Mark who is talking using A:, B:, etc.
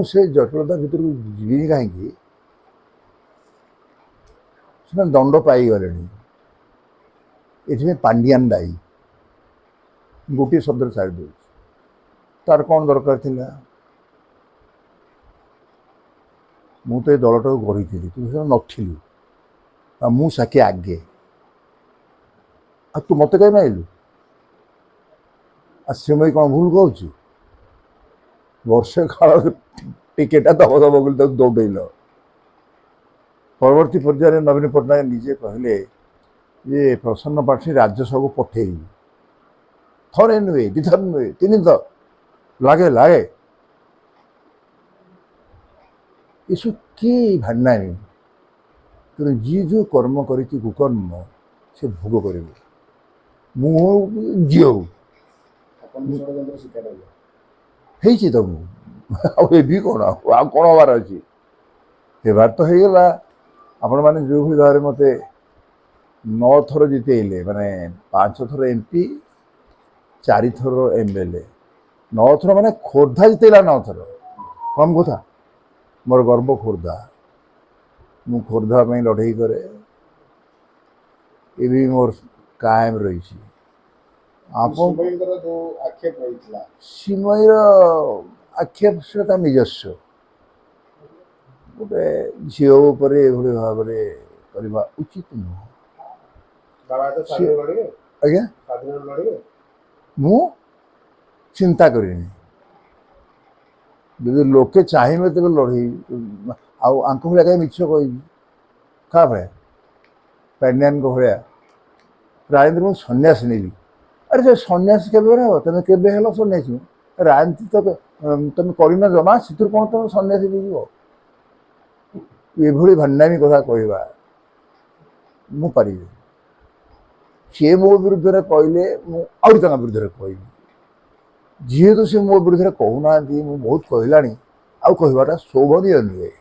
A: से जटिलता भितर जीविनी कहीं दंड पाईगले ये पांडियान दायी गोटे शब्द छाड़ दे तार कौन दरकार थिला मु तो दलटा को गढ़ी थी तू नथिलु मु साके आगे आ तू मत कहीं माइलु श्रीमयी कौन भूल कहूँ वर्ष काल टिकेटा दब दब बोली दौड़ेल परवर्ती पर्यायर नवीन पट्टनायक निजे कहले ये प्रसन्न पाठी राज्यसभा पठेबी थरे नुहे दिथर नुहे तीन थर लगे लगे ये सब किए भाड़ना नहीं जी जो कर्म कर कुकर्म से भोग कर मुझे झील हो तो मुझे कौन कौन हबार अच्छी हेबार तो होगा आपण मैंने जो भी भाव मत 9 थर जितेले माने 5 थर एमपी 4 थर एमएलए 9 थर माने खोर्धा जितेला 9 थर कम कथा मोर गर्व खोर्धा मु खोर्धा में लड़े करे ये भी मोर कायम रही सिमईर आक्षेप से निजस्व गोटे झील भाव करवा उचित नुह आज्ञा मु चिंता करें जब लोके चाहिए तेज लड़े आंक भाया कहीं मिछ कह क्या भाया पांडियान भाया राजनीति मुझे सन्यास नहीं अरे से सन्यास के तुम के सन्यासी राजनीति तो तुम करना जमा से कौन तुम सन्यासी दीजिए ये भांडामी कथा कहवा मुझे सी मो विरुद्ध में कहले मुझे विरुद्ध में कह जीतु सी मो विरुद्ध कहना बहुत कहला आउ कहवाटा शोभनीय नुहे।